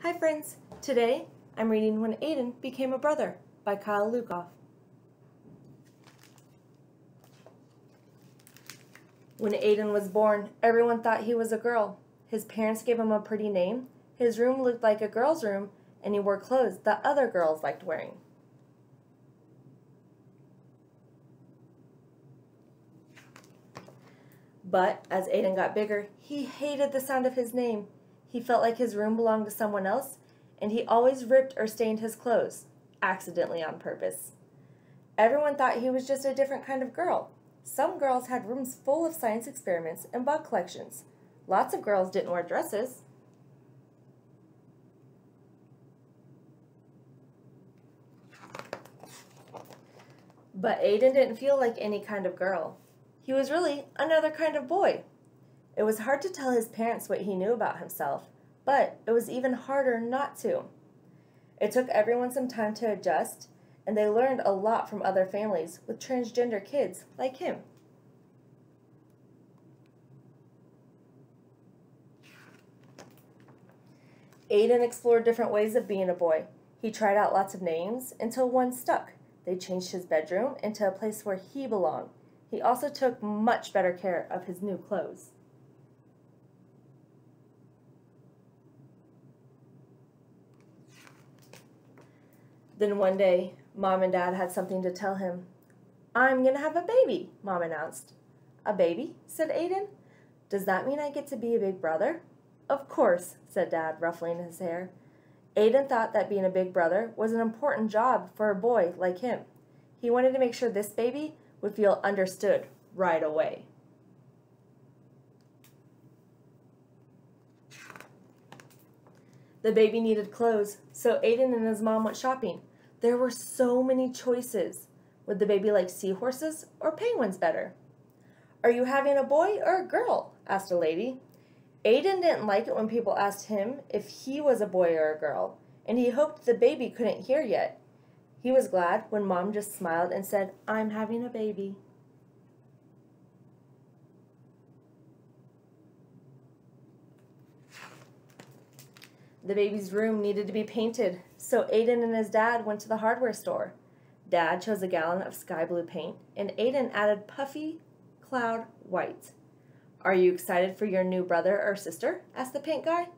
Hi friends, today I'm reading When Aidan Became a Brother by Likoff. When Aidan was born, everyone thought he was a girl. His parents gave him a pretty name, his room looked like a girl's room, and he wore clothes that other girls liked wearing. But as Aidan got bigger, he hated the sound of his name. He felt like his room belonged to someone else, and he always ripped or stained his clothes, accidentally on purpose. Everyone thought he was just a different kind of girl. Some girls had rooms full of science experiments and bug collections. Lots of girls didn't wear dresses. But Aidan didn't feel like any kind of girl. He was really another kind of boy. It was hard to tell his parents what he knew about himself, but it was even harder not to. It took everyone some time to adjust, and they learned a lot from other families with transgender kids like him. Aidan explored different ways of being a boy. He tried out lots of names until one stuck. They changed his bedroom into a place where he belonged. He also took much better care of his new clothes. Then one day, Mom and Dad had something to tell him. "I'm gonna have a baby," Mom announced. "A baby?" said Aidan. "Does that mean I get to be a big brother?" "Of course," said Dad, ruffling his hair. Aidan thought that being a big brother was an important job for a boy like him. He wanted to make sure this baby would feel understood right away. The baby needed clothes, so Aidan and his mom went shopping. There were so many choices. Would the baby like seahorses or penguins better? "Are you having a boy or a girl?" asked a lady. Aidan didn't like it when people asked him if he was a boy or a girl, and he hoped the baby couldn't hear yet. He was glad when Mom just smiled and said, "I'm having a baby." The baby's room needed to be painted, so Aidan and his dad went to the hardware store. Dad chose a gallon of sky blue paint, and Aidan added puffy cloud white. "Are you excited for your new brother or sister?" asked the paint guy.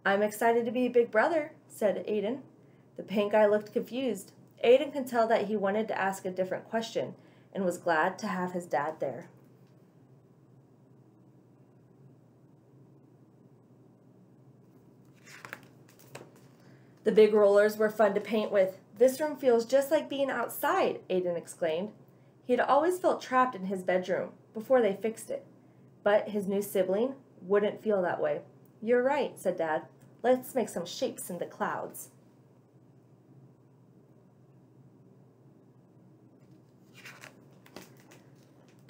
"I'm excited to be a big brother," said Aidan. The paint guy looked confused. Aidan could tell that he wanted to ask a different question and was glad to have his dad there. The big rollers were fun to paint with. "This room feels just like being outside," Aidan exclaimed. He had always felt trapped in his bedroom before they fixed it, but his new sibling wouldn't feel that way. "You're right," said Dad. "Let's make some shapes in the clouds."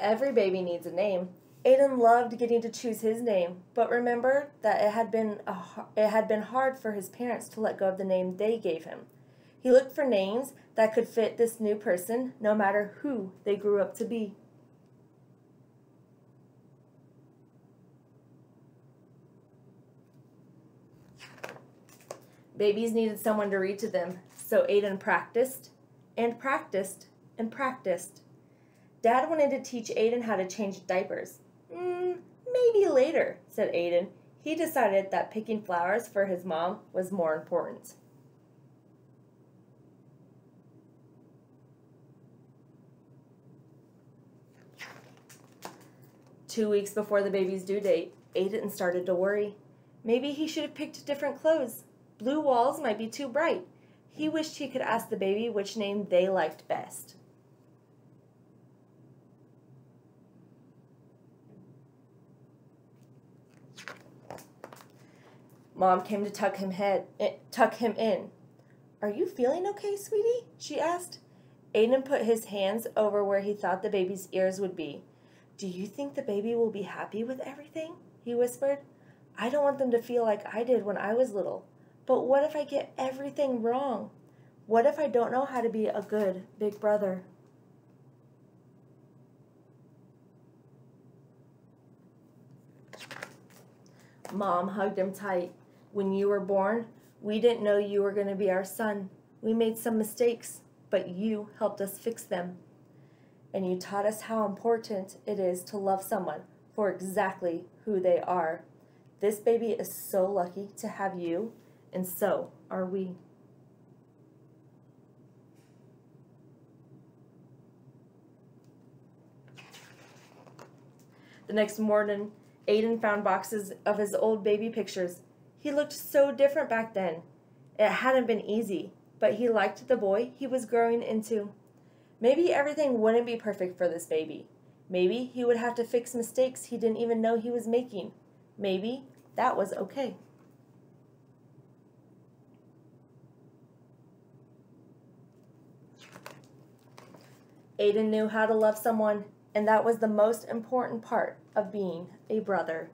Every baby needs a name. Aidan loved getting to choose his name, but remembered that it had been hard for his parents to let go of the name they gave him. He looked for names that could fit this new person, no matter who they grew up to be. Babies needed someone to read to them, so Aidan practiced and practiced and practiced. Dad wanted to teach Aidan how to change diapers. Maybe later," said Aidan. He decided that picking flowers for his mom was more important. Two weeks before the baby's due date, Aidan started to worry. Maybe he should have picked different clothes. Blue walls might be too bright. He wished he could ask the baby which name they liked best. Mom came to tuck him in. "Are you feeling okay, sweetie?" she asked. Aidan put his hands over where he thought the baby's ears would be. "Do you think the baby will be happy with everything?" he whispered. "I don't want them to feel like I did when I was little. But what if I get everything wrong? What if I don't know how to be a good big brother?" Mom hugged him tight. "When you were born, We didn't know you were going to be our son. We made some mistakes, but you helped us fix them. And you taught us how important it is to love someone for exactly who they are. This baby is so lucky to have you, and so are we. The next morning, Aidan found boxes of his old baby pictures. He looked so different back then. It hadn't been easy, but he liked the boy he was growing into. Maybe everything wouldn't be perfect for this baby. Maybe he would have to fix mistakes he didn't even know he was making. Maybe that was okay. Aidan knew how to love someone, and that was the most important part of being a brother.